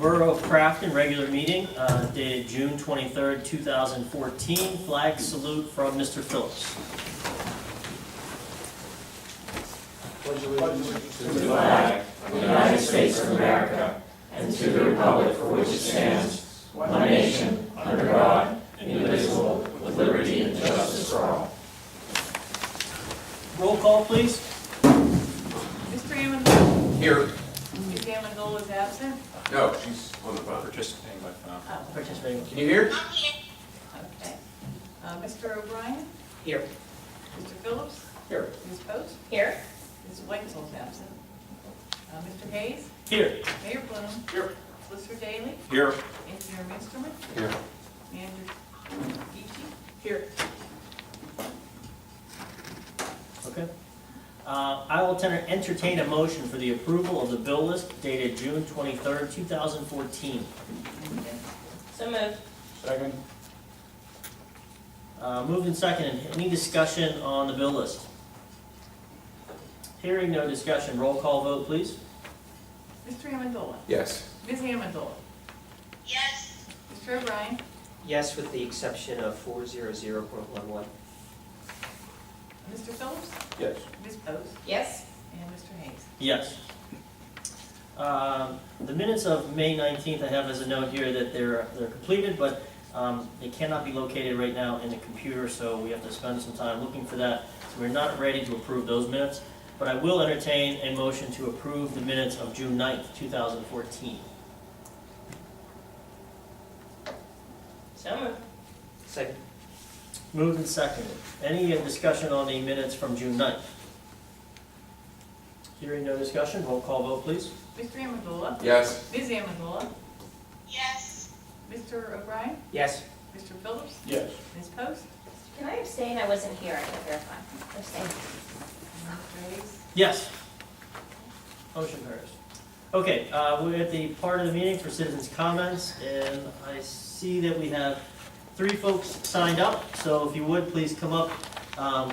Borough of Crafton regular meeting dated June 23rd, 2014. Flag salute from Mr. Phillips. To the flag of the United States of America and to the republic for which it stands, one nation, under God, indivisible, with liberty and justice for all. Roll call, please. Mr. Amendola. Here. Ms. Amendola is absent. No, she's on the phone. Participating by phone. Oh, Participating. Can you hear? okay. Mr. O'Brien. Here. Mr. Phillips. Here. Ms. Post. Here. Ms. Whitesell is absent. Mr. Hayes. Here. Mayor Bloom. Here. Solicitor Daley. Here. Engineer Minsterman. Here. Manager Geechee. Here. Okay. I will entertain a motion for the approval of the bill list dated June 23rd, 2014. So moved. Second. Moved and seconded. Any discussion on the bill list? Hearing no discussion. Roll call vote, please. Mr. Amendola. Yes. Ms. Amendola. Yes. Mr. O'Brien. Yes, with the exception of 400.11. Mr. Phillips. Yes. Ms. Post. Yes. And Mr. Hayes. Yes. The minutes of May 19th, I have as a note here that they're completed, but they cannot be located right now in the computer, so we have to spend some time looking for that. So we're not ready to approve those minutes, but I will entertain a motion to approve the minutes of June 9th, 2014. So moved. Second. Moved and seconded. Any discussion on the minutes from June 9th? Hearing no discussion, roll call vote, please. Mr. Amendola. Yes. Ms. Amendola. Yes. Mr. O'Brien. Yes. Mr. Phillips. Yes. Ms. Post. Can I abstain? I wasn't here. I can verify. Abstain. And Mr. Hayes. Yes. Motion carries. Okay, we're at the part of the meeting for citizens' comments, and I see that we have 3 folks signed up, so if you would, please come up,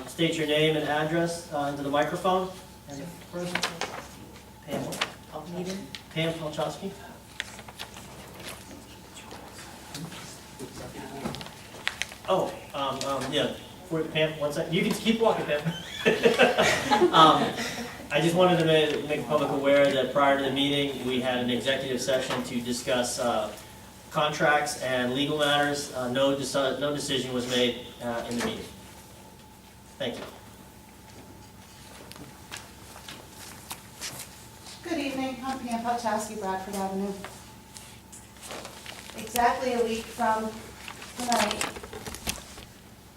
state your name and address into the microphone. And first, Pam, Pam Palczewski. Oh, yeah, Pam, one second, you can keep walking, Pam. I just wanted to make the public aware that prior to the meeting, we had an executive session to discuss contracts and legal matters. No decision was made in the meeting. Thank you. Good evening, I'm Pam Palczewski, Bradford Avenue. Exactly a week from tonight,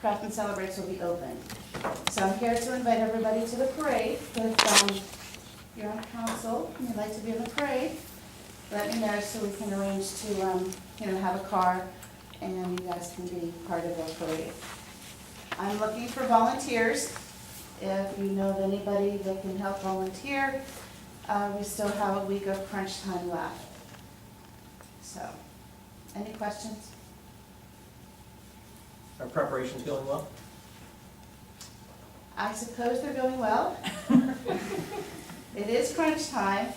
Crafton Celebrates will be open. So I'm here to invite everybody to the parade. If you're on council and you'd like to be in the parade, let me know so we can arrange to have a car and you guys can be part of the parade. I'm looking for volunteers. If you know of anybody that can help volunteer, we still have a week of crunch time left. So, any questions? Are preparations going well? I suppose they're going well. It is crunch time.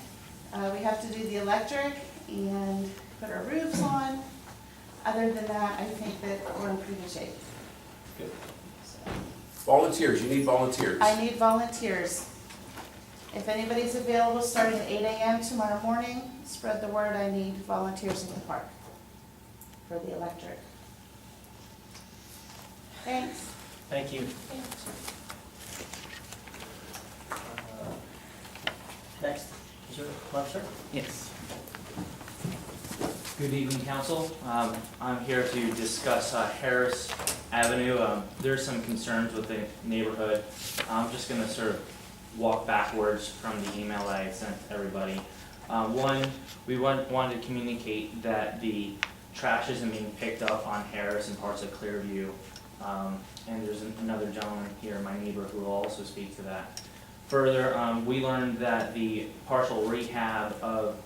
We have to do the electric and put our roofs on. Other than that, I think that we're in pretty good shape. Good. So, Volunteers, you need volunteers. I need volunteers. If anybody's available starting at 8 a.m. tomorrow morning, spread the word. I need volunteers in the park for the electric. Thanks. Thank you. Next, is there a left, sir? Yes. Good evening, council. I'm here to discuss Harris Avenue. There's some concerns with the neighborhood. I'm just going to sort of walk backwards from the email that I had sent to everybody. One, we wanted to communicate that the trash isn't being picked up on Harris and parts of Clearview. And there's another gentleman here, my neighbor, who will also speak to that. Further, we learned that the partial rehab of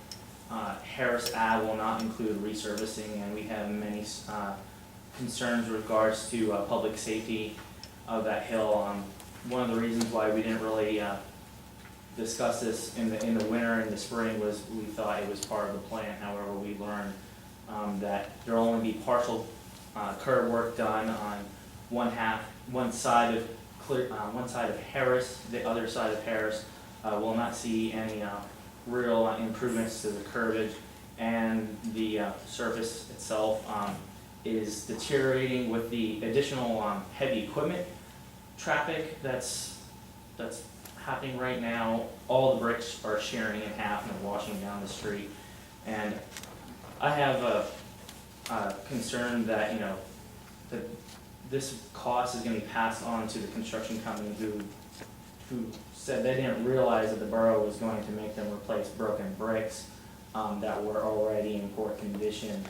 Harris Ave will not include resurfacing, and we have many concerns with regards to public safety of that hill. One of the reasons why we didn't really discuss this in the winter and the spring was we thought it was part of the plan. However, we learned that there'll only be partial curb work done on one side of Harris. The other side of Harris will not see any real improvements to the curbage, and the surface itself is deteriorating with the additional heavy equipment traffic that's happening right now. All the bricks are shearing in half and washing down the street, and I have a concern that, you know, that this cost is gonna be passed on to the construction company who said they didn't realize that the borough was going to make them replace broken bricks that were already in poor condition.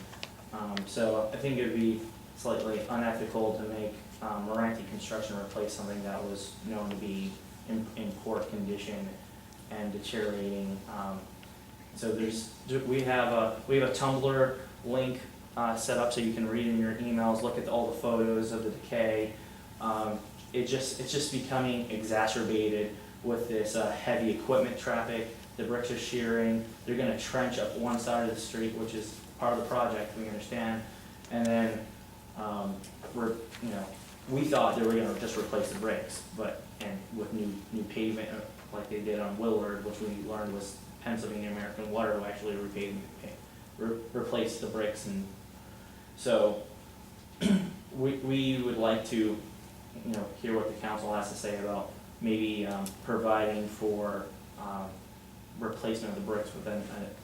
So I think it would be slightly unethical to make Moranti Construction replace something that was known to be in poor condition and deteriorating. So we have a Tumblr link set up so you can read in your emails, look at all the photos of the decay. It's just becoming exacerbated with this heavy equipment traffic. The bricks are shearing. They're going to trench up one side of the street, which is part of the project, we understand. And then we thought they were going to just replace the bricks, and with new pavement like they did on Willard, which we learned was Pennsylvania American Water who actually replaced the bricks. And so we would like to hear what the council has to say about maybe providing for replacement of the bricks with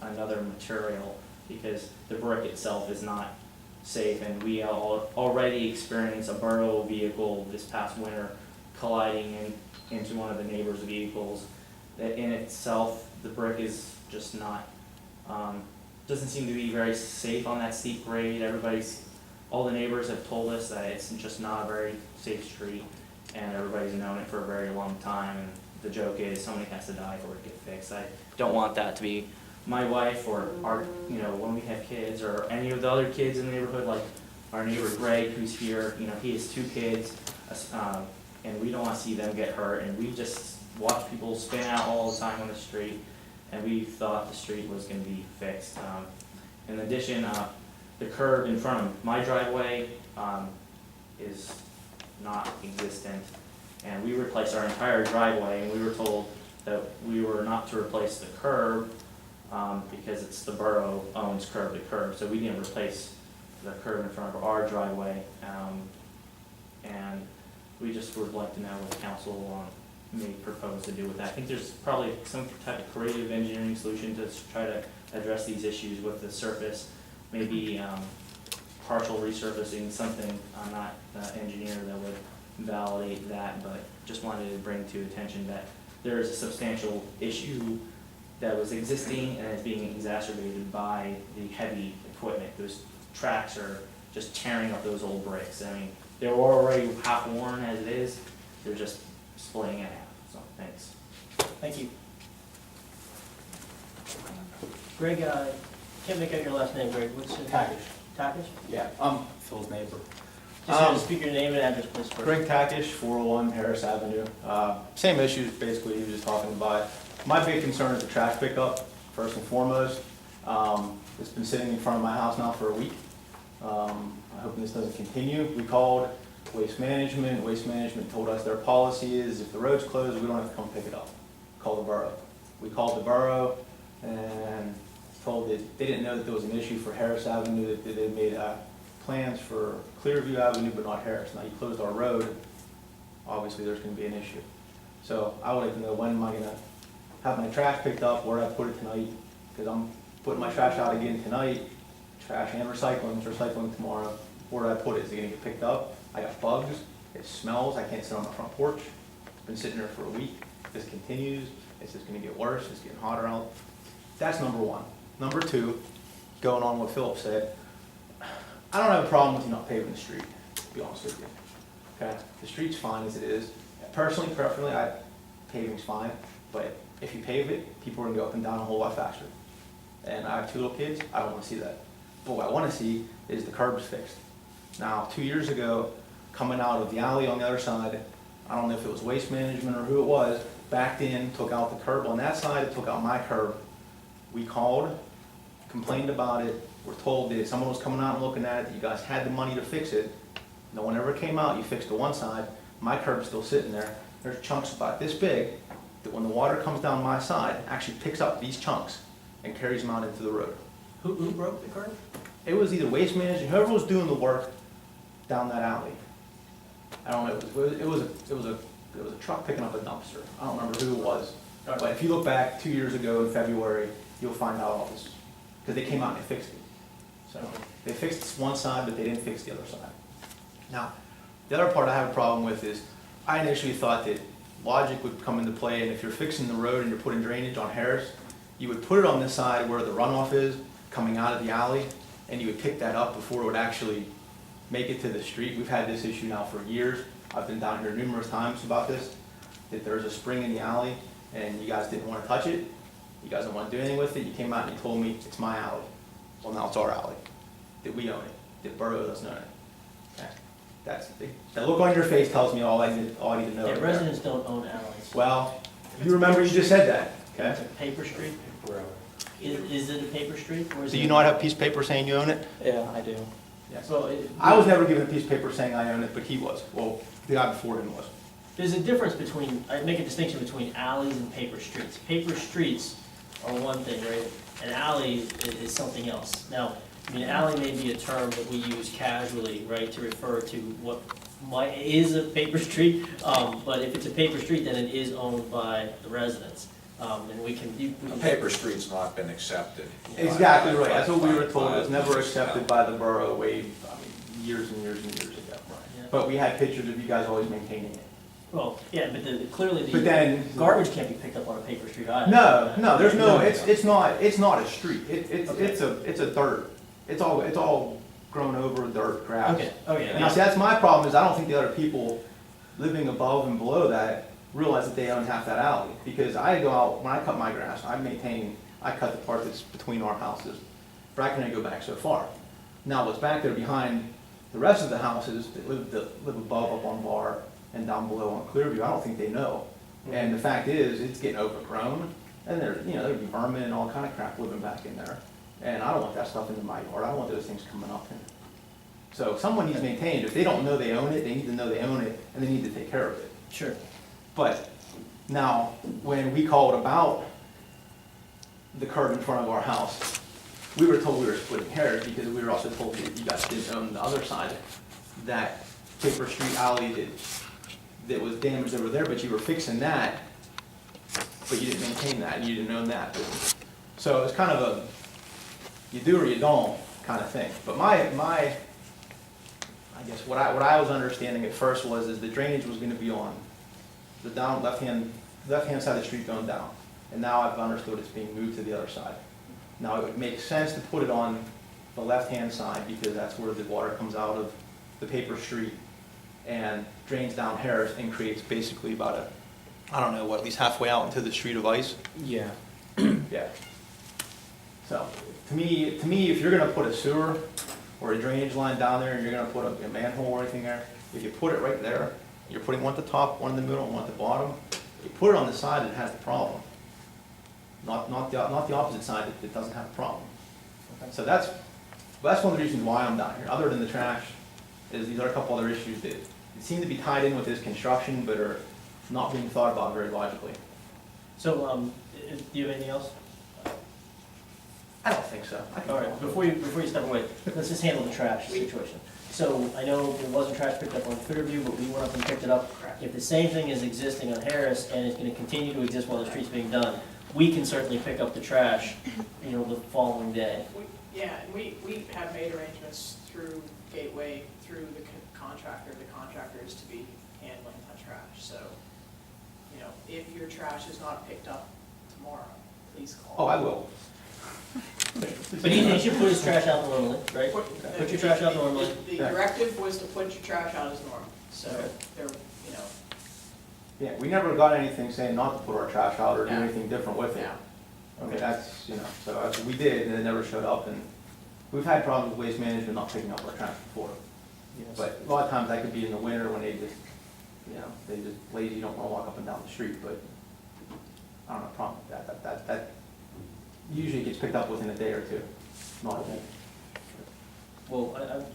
another material, because the brick itself is not safe, and we already experienced a borough vehicle this past winter colliding into one of the neighbors' vehicles. That in itself, the brick is just not, doesn't seem to be very safe on that steep grade. All the neighbors have told us that it's just not a very safe street, and everybody's known it for a very long time, and the joke is somebody has to die for it to get fixed. I don't want that to be my wife or our, when we have kids, or any of the other kids in the neighborhood, like our neighbor Greg, who's here. He has 2 kids, and we don't want to see them get hurt, and we just watch people spin out all the time on the street, and we thought the street was going to be fixed. In addition, the curb in front of my driveway is not existent, and we replaced our entire driveway, and we were told that we were not to replace the curb because it's the borough owns curb to curb, so we didn't replace the curb in front of our driveway, and we just would like to know what council may propose to do with that. I think there's probably some type of creative engineering solution to try to address these issues with the surface, maybe partial resurfacing, something. I'm not an engineer that would validate that, but just wanted to bring to attention that there is a substantial issue that was existing and is being exacerbated by the heavy equipment. Those tracks are just tearing up those old bricks. I mean, they were already half worn as it is. They're just splitting in half. So, thanks. Thank you. Greg, can't make out your last name, Greg. What's your Takish. Takish? Yeah, I'm Phil's neighbor. Just gonna speak your name and address, please. First. Greg Takish, 401 Harris Avenue. Same issues, basically, he was just talking about. My big concern is the trash pickup, first and foremost. It's been sitting in front of my house now for a week. I'm hoping this doesn't continue. We called Waste Management. Waste Management told us their policy is if the road's closed, we don't have to come pick it up. Call the borough. We called the borough and told that they didn't know that there was an issue for Harris Avenue, that they made plans for Clearview Avenue, but not Harris. Now you closed our road, obviously there's going to be an issue. So I would like to know, when am I going to have my trash picked up, where do I put it tonight? Because I'm putting my trash out again tonight, trash and recycling tomorrow. Where do I put it? Is it going to get picked up? I got bugs, it smells, I can't sit on my front porch. It's been sitting there for a week. If this continues, it's just going to get worse, it's getting hotter out. That's number one. Number two, going on what Philip said, I don't have a problem with you not paving the street, to be honest with you. Okay, the street's fine as it is. Personally, preferably, paving's fine, but if you pave it, people are gonna go up and down a whole lot faster. And I have 2 little kids, I don't wanna see that. But what I wanna see is the curbs fixed. Now, 2 years ago, coming out of the alley on the other side, I don't know if it was Waste Management or who it was, backed in, took out the curb on that side, took out my curb. We called, complained about it, We're told that someone was coming out and looking at it, that you guys had the money to fix it. No one ever came out, you fixed the one side, my curb's still sitting there. There's chunks about this big, that when the water comes down my side, actually picks up these chunks and carries them out into the road. Who broke the curb? It was either Waste Management, whoever was doing the work down that alley. I don't know, it was a truck picking up a dumpster. I don't remember who it was. But if you look back 2 years ago in February, you'll find out all this, because they came out and they fixed it. So they fixed one side, but they didn't fix the other side. Now, the other part I have a problem with is, I initially thought that logic would come into play, and if you're fixing the road and you're putting drainage on Harris, you would put it on this side where the runoff is, coming out of the alley, and you would pick that up before it would actually make it to the street. We've had this issue now for years. I've been down here numerous times about this, that there's a spring in the alley, and you guys didn't want to touch it. You guys don't want to do anything with it. You came out and you told me, it's my alley. Well, now it's our alley, that we own it, that Borough doesn't own it. Okay. That's, the look on your face tells me all I need to know. Yeah, right there. residents don't own alleys. Well, you remember you just said that, It's okay? a paper street? Is it a paper street, or is it? Do you not have a piece of paper saying you own it? Yeah, I do. Yes. Well, I was never given a piece of paper saying I own it, but he was. Well, the guy before him was. There's a difference between, I make a distinction between alleys and paper streets. Paper streets are one thing, right? An alley is something else. Now, I mean, alley may be a term that we use casually, right, to refer to what is a paper street, but if it's a paper street, then it is owned by the residents. And we can. A paper street's not been accepted. Exactly right. That's what we were told. It was never accepted by the borough way, I mean, years and years and years ago. Yeah. But we had pictures of you guys always maintaining it. Well, yeah, but clearly But the then. garbage can't be picked up on a paper street either. No, there's no, it's not a street. It's a dirt. It's all grown over dirt, grass. Okay. Now, see, that's my problem, is I don't think the other people living above and below that realize that they own half that alley. Because I go out, when I cut my grass, I cut the part that's between our houses, but I can only go back so far. Now, what's back there behind the rest of the houses that live above up on Bar and down below on Clearview, I don't think they know. And the fact is, it's getting overgrown, and there'd be vermin and all kind of crap living back in there. And I don't want that stuff into my yard, I don't want those things coming up in. So someone needs maintained. If they don't know they own it, they need to know they own it, and they need to take care of it. Sure. But now, when we called about the curb in front of our house, we were told we were splitting hairs, because we were also told that you guys didn't own the other side, that paper street alley that was damaged over there, but you were fixing that, but you didn't maintain that, and you didn't own that. So it's kind of a, you do or you don't kind of thing. But I guess what I was understanding at first is the drainage was gonna be on the down left-hand side of the street going down. And now I've understood it's being moved to the other side. Now, it would make sense to put it on the left-hand side, because that's where the water comes out of the paper street and drains down Harris and creates basically about at least halfway out into the street of ice. Yeah. Yeah. So, to me, if you're gonna put a sewer or a drainage line down there, and you're gonna put a manhole or anything there, if you put it right there, you're putting one at the top, one in the middle, and one at the bottom, you put it on the side that has the problem. Not the opposite side that doesn't have a problem. So that's one of the reasons why I'm down here, other than the trash, is these are a couple other issues that seem to be tied in with this construction, but are not being thought about very logically. So, do you have anything else? I don't think so. I think All right, before you step away, let's just handle the trash situation. So I know there wasn't trash picked up on Clearview, but we went up and picked it up. If the same thing is existing on Harris and it's gonna continue to exist while the street's being done, we can certainly pick up the trash, the following day. Yeah, and we have made arrangements through Gateway, through the contractor. The contractor is to be handling the trash, so, if your trash is not picked up tomorrow, please call. Oh, I will. But he should put his trash out normally, right? Put your trash out normally. The directive was to put your trash out as normal, so there, Yeah, we never got anything saying not to put our trash out or do Yeah. anything different with it. yeah. Okay, that's, so we did, and it never showed up, and we've had problems with Waste Management not picking up our trash before. But a lot of times that could be in the winter when they just lazy, don't wanna walk up and down the street, but I don't have a problem with that. That usually gets picked up within a day or two, not a week. well, I'm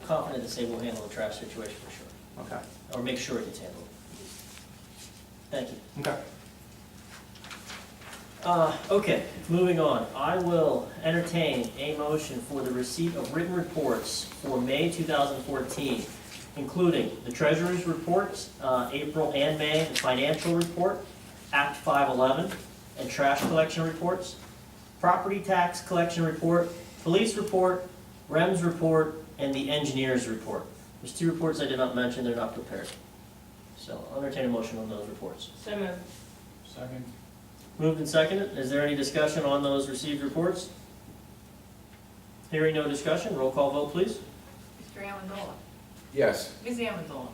confident to say we'll handle the trash situation for sure, Okay. or make sure it gets handled. Thank you. Okay. Okay, moving on. I will entertain a motion for the receipt of written reports for May 2014, including the treasurer's reports, April and May, the financial report, Act 511, and trash collection reports, property tax collection report, police report, REMS report, and the engineer's report. There's 2 reports I did not mention, they're not prepared. So I'll entertain a motion on those reports. So moved. Second. Moved and seconded. Is there any discussion on those received reports? Hearing no discussion, roll call vote, please. Mr. Amendola? Yes. Ms. Amendola?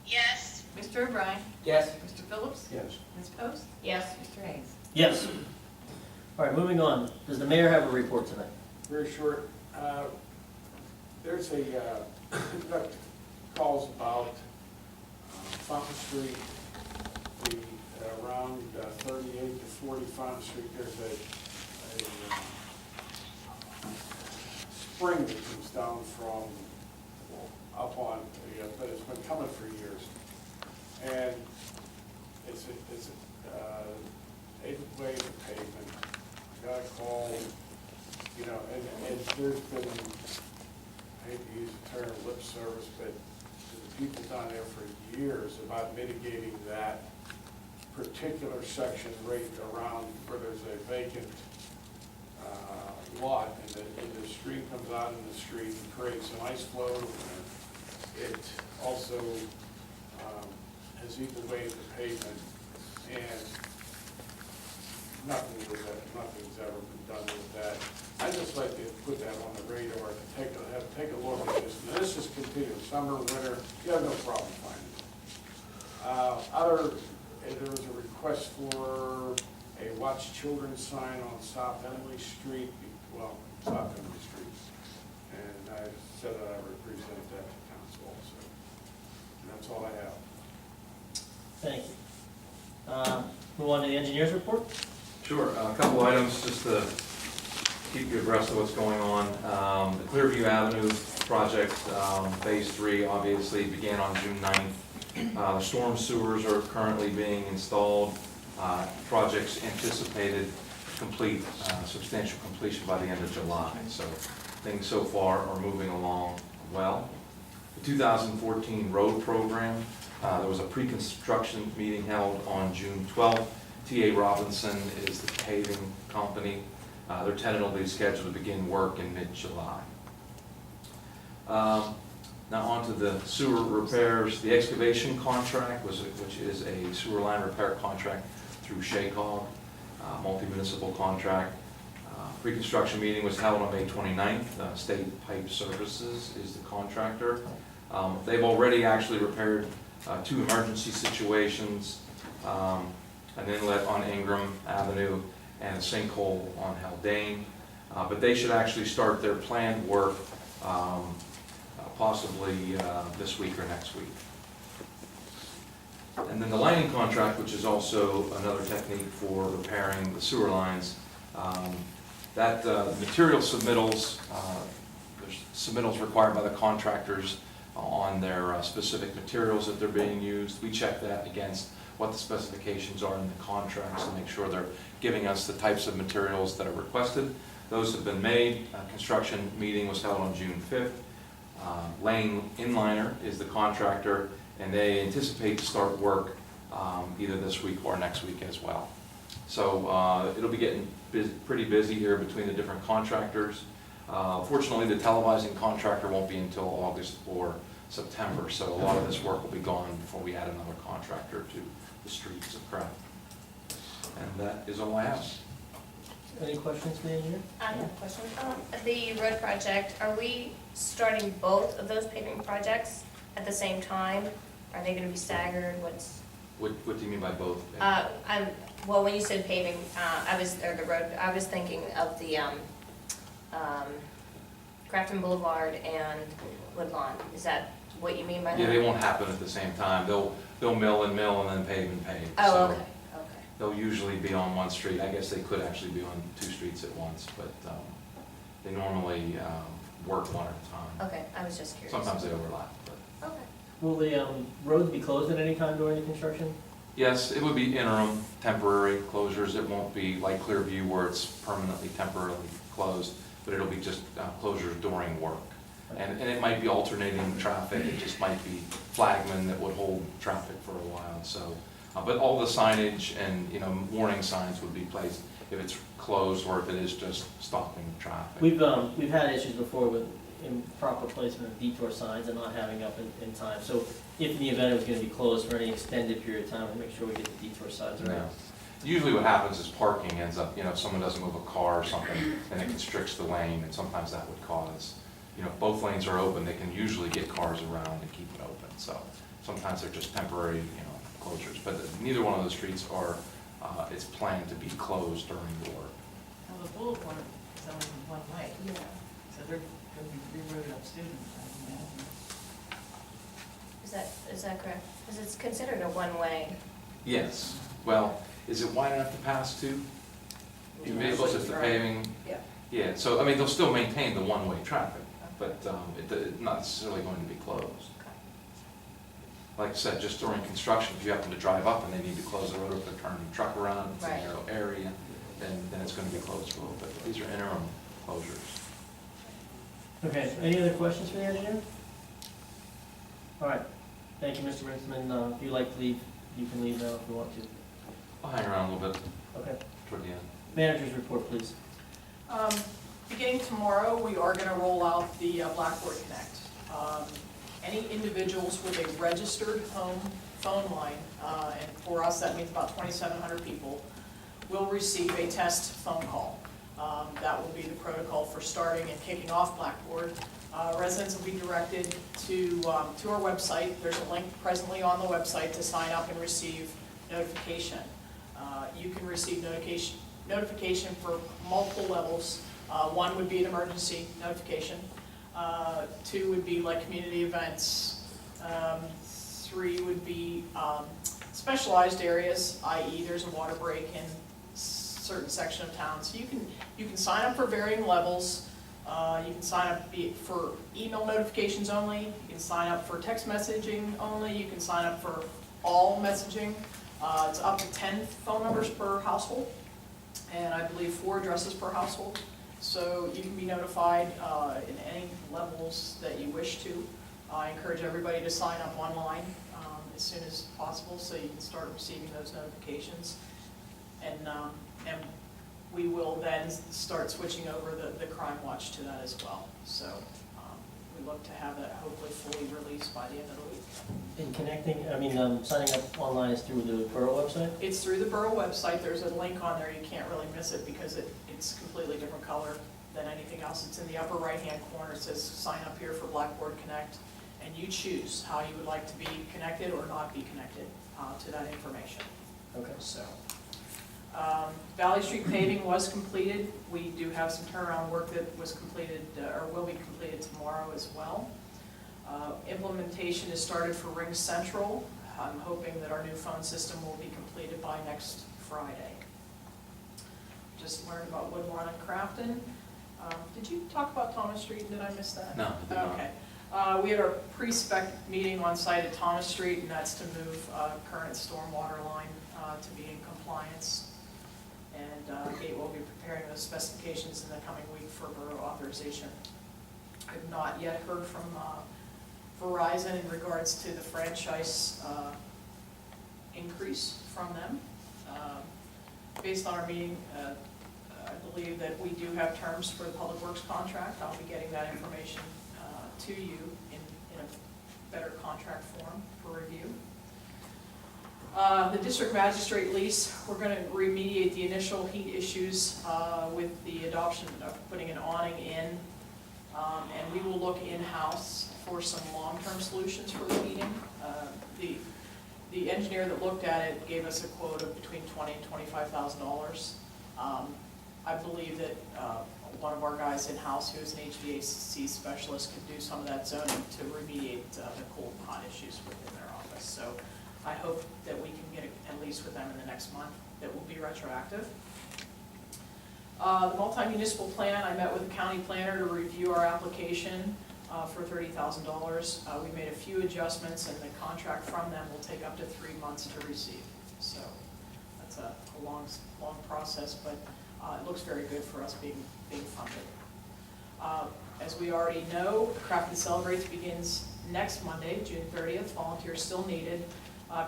Yes. Mr. O'Brien? Yes. Mr. Phillips? Yes. Ms. Post? Yes. Mr. Haynes? Yes. All right, moving on. Does the mayor have a report tonight? Very short. There's a, got calls about Fountain Street, the, around 38 to 40 Fountain Street, there's a spring that comes down from up on, but it's been coming for years. And it's a 8-way pavement. I got a call, you know, and there's been, I hate to use the term lip service, but the people down there for years about mitigating that particular section right around where there's a vacant lot, and the stream comes out in the street and creates an ice flow. It also has eaten away at the pavement, and nothing's ever been done with that. I'd just like to put that on the radar, to take a look at this. And this is continuous, summer, winter, you have no problem finding it. There was a request for a Watch Children sign on South Emily Street, well, South Emily Street. And I said that I would present that to council also. And that's all I have. Thank you. Move on to the engineer's report. Sure, a couple items just to keep you abreast of what's going on. The Clearview Avenue project, phase 3, obviously began on June 9th. The storm sewers are currently being installed. Project's anticipated complete, substantial completion by the end of July. So things so far are moving along well. The 2014 road program, there was a pre-construction meeting held on June 12th. T.A. Robinson is the paving company. They're tentatively scheduled to begin work in mid-July. Now on to the sewer repairs. The excavation contract, which is a sewer line repair contract through Shaycog, multi-municipal contract. Pre-construction meeting was held on May 29th. State Pipe Services is the contractor. They've already actually repaired 2 emergency situations, an inlet on Ingram Avenue and a sinkhole on Haldane. But they should actually start their planned work possibly this week or next week. And then the lining contract, which is also another technique for repairing the sewer lines, that material submittals, there's submittals required by the contractors on their specific materials that they're being used. We check that against what the specifications are in the contracts to make sure they're giving us the types of materials that are requested. Those have been made. A construction meeting was held on June 5th. Lane Inliner is the contractor, and they anticipate to start work either this week or next week as well. So it'll be getting pretty busy here between the different contractors. Fortunately, the televising contractor won't be until August or September, so a lot of this work will be gone before we add another contractor to the streets of Craft. And that is all I have. Any questions for the engineer? I have a question. The road project, are we starting both of those paving projects at the same time? Are they gonna be staggered? What do you mean by both? Well, when you said paving, I was thinking of the, Grafton Boulevard and Woodlawn. Is that what you mean by that? Yeah, they won't happen at the same time. They'll mill and then pave and pave. Oh, So okay. they'll usually be on one street. I guess they could actually be on 2 streets at once, but they normally work one at a time. Okay, I was just curious. Sometimes they overlap, but. Okay. Will the roads be closed at any time during the construction? Yes, it would be interim, temporary closures. It won't be like Clearview where it's permanently, temporarily closed, but it'll be just closures during work. And it might be alternating traffic, it just might be flagmen that would hold traffic for a while, so. But all the signage and, you know, warning signs would be placed if it's closed or if it is just stopping traffic. We've had issues before with improper placement of detour signs and not having up in time. So if in the event it was gonna be closed for any extended period of time, we'll make sure we get the detour signs Yeah. around. Usually what happens is parking ends up, you know, if someone doesn't move a car or something, and it constricts the lane, and sometimes that would cause, you know, if both lanes are open, they can usually get cars around and keep it open. So sometimes they're just temporary, you know, closures, but neither one of those streets are, it's planned to be closed during the work. Well, the boulevard is only one way. Yeah. So they're going to be rerouted up students, I imagine. Is that correct? Because it's considered a one-way. Yes, well, is it wide enough to pass two? Vehicles if the paving? Yeah. Yeah, so, I mean, they'll still maintain the one-way traffic, but it's not necessarily going to be closed. Like I said, just during construction, if you happen to drive up and they need to close the road, if they're turning the truck around, it's a Right. narrow area, then it's going to be closed for a little bit. But these are interim closures. Okay, any other questions for the engineer? All right, thank you, Mr. Rinsman. If you'd like to leave, you can leave now if you want to. I'll hang around a little bit Okay, toward the end. manager's report, please. Beginning tomorrow, we are going to roll out the Blackboard Connect. Any individuals with a registered home phone line, and for us, that means about 2,700 people, will receive a test phone call. That will be the protocol for starting and kicking off Blackboard. Residents will be directed to our website. There's a link presently on the website to sign up and receive notification. You can receive notification for multiple levels. One would be an emergency notification. Two would be like community events. Three would be specialized areas, i.e. there's a water break in certain section of town. So you can sign up for varying levels. You can sign up for email notifications only. You can sign up for text messaging only. You can sign up for all messaging. It's up to 10 phone numbers per household, and I believe 4 addresses per household. So you can be notified in any levels that you wish to. I encourage everybody to sign up online as soon as possible so you can start receiving those notifications. And we will then start switching over the Crime Watch to that as well. So we look to have that hopefully fully released by the end of the week. In connecting, signing up online is through the borough website? It's through the borough website. There's a link on there. You can't really miss it because it's completely different color than anything else. It's in the upper right-hand corner. It says sign up here for Blackboard Connect, and you choose how you would like to be connected or not be connected to that information. Okay. So, Valley Street paving was completed. We do have some turnaround work that was completed or will be completed tomorrow as well. Implementation is started for Ring Central. I'm hoping that our new phone system will be completed by next Friday. Just learned about Woodlawn and Crafton. Did you talk about Thomas Street? Did I miss that? No, I did not. Okay. We had our pre-spec meeting on site at Thomas Street, and that's to move current stormwater line to be in compliance. And Gate will be preparing those specifications in the coming week for borough authorization. I've not yet heard from Verizon in regards to the franchise increase from them. Based on our meeting, I believe that we do have terms for the Public Works contract. I'll be getting that information to you in a better contract form for review. The district magistrate lease, we're going to remediate the initial heat issues with the adoption of putting an awning in, and we will look in-house for some long-term solutions for the heating. The engineer that looked at it gave us a quote of between $20,000 and $25,000. I believe that one of our guys in-house, who is an HVAC specialist, could do some of that zoning to remediate the cold and hot issues within their office. So I hope that we can get a lease with them in the next month that will be retroactive. The multi-municipal plan, I met with the county planner to review our application for $30,000. We made a few adjustments, and the contract from them will take up to 3 months to receive. So that's a long process, but it looks very good for us being funded. As we already know, Craft and Celebrates begins next Monday, June 30th. Volunteers still needed.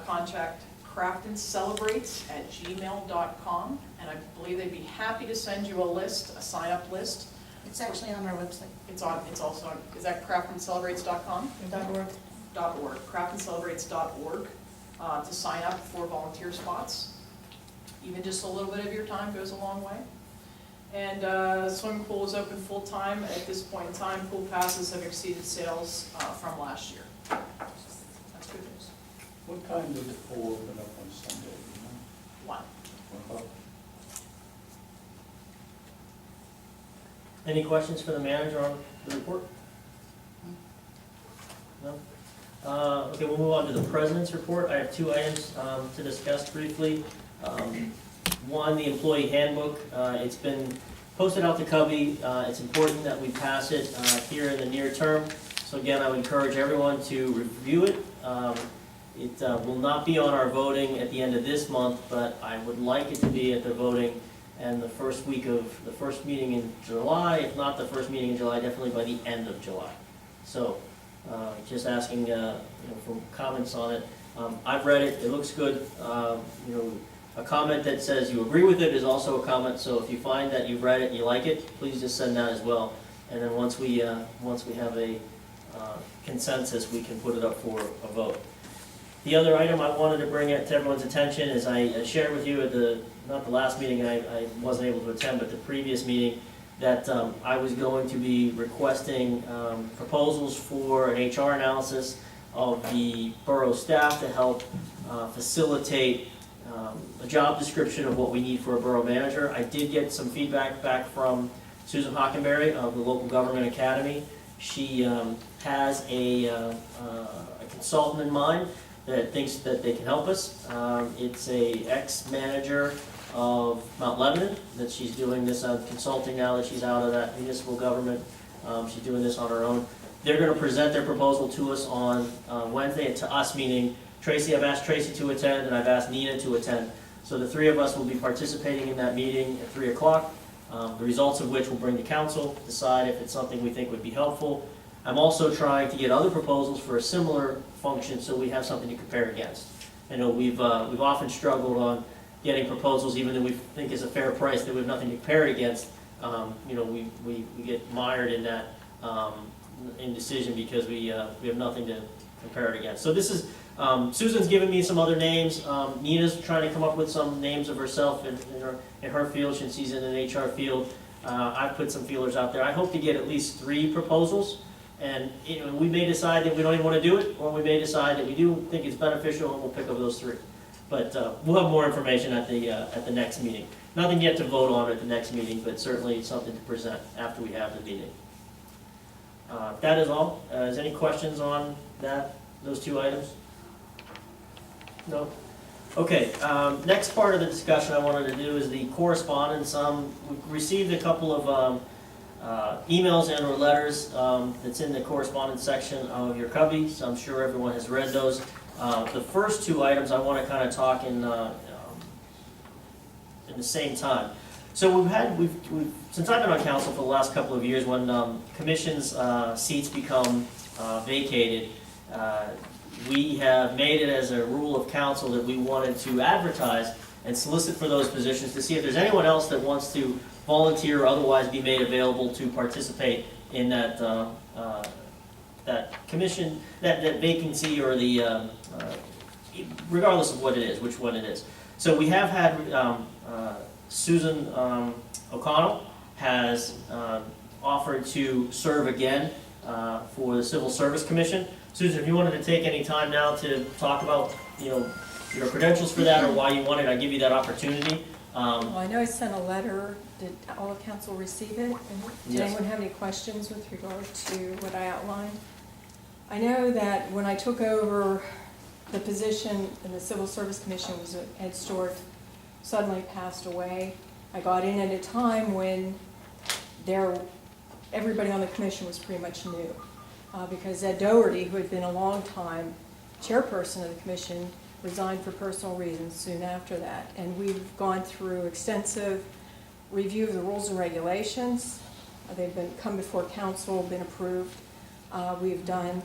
Contact craftandcelebrates@gmail.com, and I believe they'd be happy to send you a list, a sign-up list. It's actually on our website. It's also on, is that craftandcelebrates.com? .org. .org, craftandcelebrates.org, to sign up for volunteer spots. Even just a little bit of your time goes a long way. And swimming pool is open full-time. At this point in time, pool passes have exceeded sales from last year. That's good news. What time does the pool open up on Sunday, you know? One. Any questions for the manager on the report? No? Okay, we'll move on to the president's report. I have 2 items to discuss briefly. One, the employee handbook. It's been posted out to Covey. It's important that we pass it here in the near term. So again, I would encourage everyone to review it. It will not be on our voting at the end of this month, but I would like it to be at the voting and the first meeting in July, if not the first meeting in July, definitely by the end of July. So, just asking, for comments on it. I've read it, it looks good. A comment that says you agree with it is also a comment, so if you find that you've read it and you like it, please just send that as well. And then once we have a consensus, we can put it up for a vote. The other item I wanted to bring to everyone's attention is I shared with you at not the last meeting, I wasn't able to attend, but the previous meeting, that I was going to be requesting proposals for an HR analysis of the borough staff to help facilitate a job description of what we need for a borough manager. I did get some feedback back from Susan Hockenberry of the Local Government Academy. She has a consultant in mind that thinks that they can help us. It's a ex-manager of Mount Lebanon that she's doing this consulting now that she's out of that municipal government. She's doing this on her own. They're going to present their proposal to us on Wednesday, to us meaning Tracy. I've asked Tracy to attend, and I've asked Nina to attend. So the 3 of us will be participating in that meeting at 3 o'clock, the results of which will bring to council, decide if it's something we think would be helpful. I'm also trying to get other proposals for a similar function so we have something to compare against. I know we've often struggled on getting proposals, even though we think is a fair price, that we have nothing to compare it against. We get mired in that indecision because we have nothing to compare it against. So this is, Susan's given me some other names. Nina's trying to come up with some names of herself in her field, since she's in an HR field. I've put some feelers out there. I hope to get at least 3 proposals. And we may decide that we don't even want to do it, or we may decide that we do think it's beneficial, and we'll pick up those 3. But we'll have more information at the next meeting. Nothing yet to vote on at the next meeting, but certainly something to present after we have the meeting. That is all. Is any questions on those 2 items? No? Okay, next part of the discussion I wanted to do is the correspondence. We received a couple of emails and or letters that's in the correspondence section of your cubby, so I'm sure everyone has read those. The first 2 items I want to kind of talk in the same time. So we've since I've been on council for the last couple of years, when commissions seats become vacated, we have made it as a rule of council that we wanted to advertise and solicit for those positions to see if there's anyone else that wants to volunteer or otherwise be made available to participate in that commission, that vacancy, or the regardless of what it is, which one it is. So we have had Susan O'Connell has offered to serve again for the Civil Service Commission. Susan, if you wanted to take any time now to talk about your credentials for that, or why you want it, I give you that opportunity. Well, I know I sent a letter. Did all of council receive it? And did Yes. anyone have any questions with regard to what I outlined? I know that when I took over the position in the Civil Service Commission, Ed Stewart suddenly passed away. I got in at a time when everybody on the commission was pretty much new. Because Ed Doherty, who had been a long time chairperson of the commission, resigned for personal reasons soon after that. And we've gone through extensive review of the rules and regulations. They've come before council, been approved. We've done